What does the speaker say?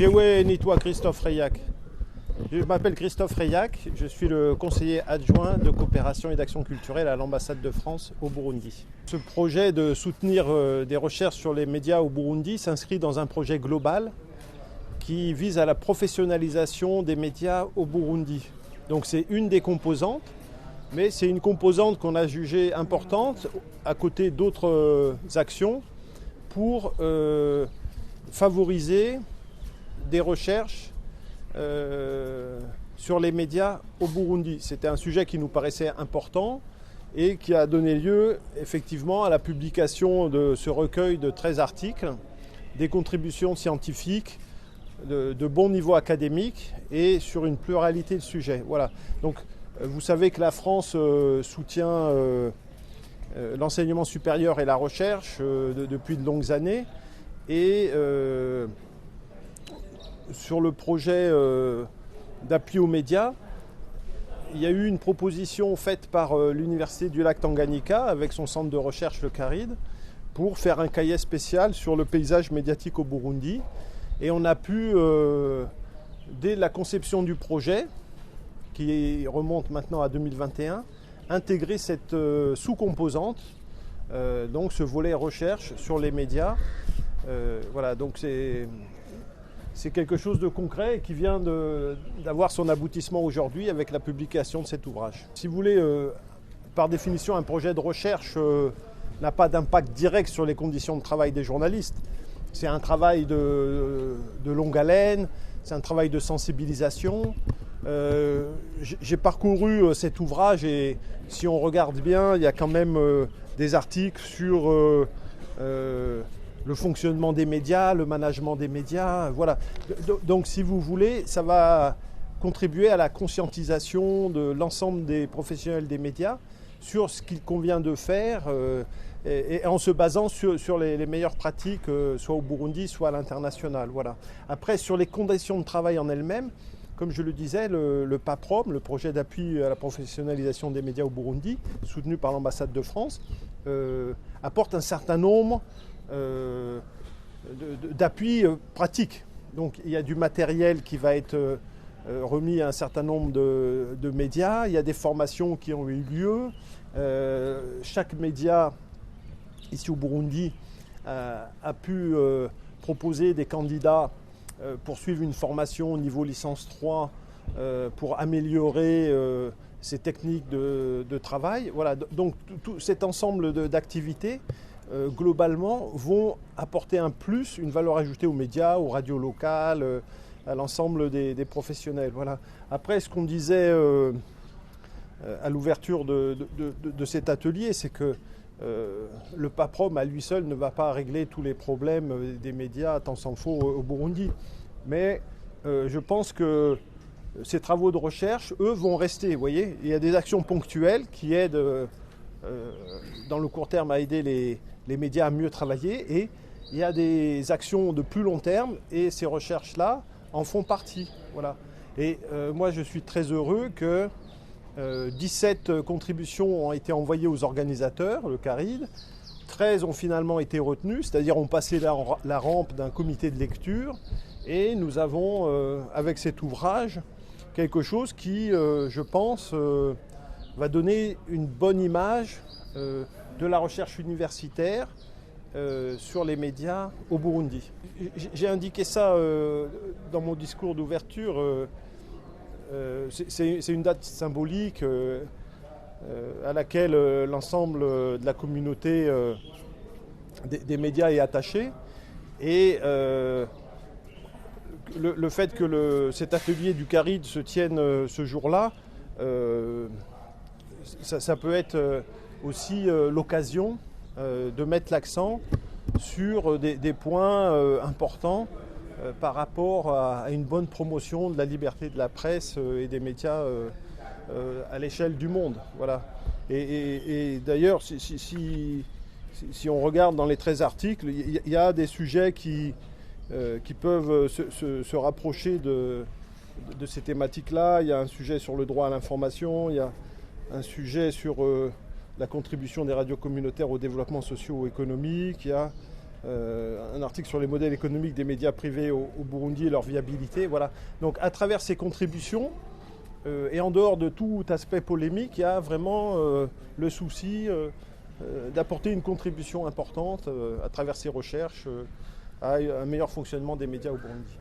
Jewe Nitwa Christophe Reyac. Je m'appelle Christophe Reyac, je suis le conseiller adjoint de coopération et d'action culturelle à l'ambassade de France au Burundi. Ce projet de soutenir des recherches sur les médias au Burundi s'inscrit dans un projet global qui vise à la professionnalisation des médias au Burundi. Donc c'est une des composantes, mais c'est une composante qu'on a jugée importante à côté d'autres actions pour favoriser des recherches sur les médias au Burundi. C'était un sujet qui nous paraissait important et qui a donné lieu effectivement à la publication de ce recueil de 13 articles, des contributions scientifiques de bon niveau académique et sur une pluralité de sujets. Voilà. Donc vous savez que la France soutient l'enseignement supérieur et la recherche depuis de longues années et sur le projet d'appui aux médias, il y a eu une proposition faite par l'Université du lac Tanganyika avec son centre de recherche, le CARID, pour faire un cahier spécial sur le paysage médiatique au Burundi. Et on a pu, dès la conception du projet, qui remonte maintenant à 2021, intégrer cette sous-composante, donc ce volet recherche sur les médias. Voilà, donc c'est quelque chose de concret et qui vient d'avoir son aboutissement aujourd'hui avec la publication de cet ouvrage. Si vous voulez, par définition, un projet de recherche n'a pas d'impact direct sur les conditions de travail des journalistes. C'est un travail de longue haleine, c'est un travail de sensibilisation. J'ai parcouru cet ouvrage et si on regarde bien, il y a quand même des articles sur le fonctionnement des médias, le management des médias, voilà. Donc si vous voulez, ça va contribuer à la conscientisation de l'ensemble des professionnels des médias sur ce qu'il convient de faire et en se basant sur les meilleures pratiques, soit au Burundi, soit à l'international. Voilà. Après, sur les conditions de travail en elles-mêmes, comme je le disais, le PAPROM, le projet d'appui à la professionnalisation des médias au Burundi, soutenu par l'ambassade de France, apporte un certain nombre d'appuis pratiques. Donc il y a du matériel qui va être remis à un certain nombre de médias, il y a des formations qui ont eu lieu. Chaque média ici au Burundi a pu proposer des candidats pour suivre une formation au niveau licence 3 pour améliorer ses techniques de travail. Voilà. Donc tout cet ensemble d'activités globalement vont apporter un plus, une valeur ajoutée aux médias, aux radios locales, à l'ensemble des professionnels. Voilà. Après, ce qu'on disait à l'ouverture de cet atelier, c'est que le PAPROM à lui seul ne va pas régler tous les problèmes des médias, tant s'en faut, au Burundi. Mais je pense que ces travaux de recherche, eux, vont rester. Vous voyez, il y a des actions ponctuelles qui aident dans le court terme à aider les médias à mieux travailler et il y a des actions de plus long terme et ces recherches-là en font partie. Voilà. Et moi, je suis très heureux que 17 contributions ont été envoyées aux organisateurs, le CARID, 13 ont finalement été retenues, c'est-à-dire ont passé la rampe d'un comité de lecture et nous avons, avec cet ouvrage, quelque chose qui, je pense, va donner une bonne image de la recherche universitaire sur les médias au Burundi. J'ai indiqué ça dans mon discours d'ouverture. C'est une date symbolique à laquelle l'ensemble de la communauté des médias est attaché. Et le fait que cet atelier du CARID se tienne ce jour-là, ça peut être aussi l'occasion de mettre l'accent sur des points importants par rapport à une bonne promotion de la liberté de la presse et des médias à l'échelle du monde. Voilà. Et d'ailleurs, si on regarde dans les 13 articles, il y a des sujets qui peuvent se rapprocher de ces thématiques-là. Il y a un sujet sur le droit à l'information, il y a un sujet sur la contribution des radios communautaires au développement socio-économique, il y a un article sur les modèles économiques des médias privés au Burundi et leur viabilité. Voilà. Donc à travers ces contributions, et en dehors de tout aspect polémique, il y a vraiment le souci d'apporter une contribution importante à travers ces recherches à un meilleur fonctionnement des médias au Burundi.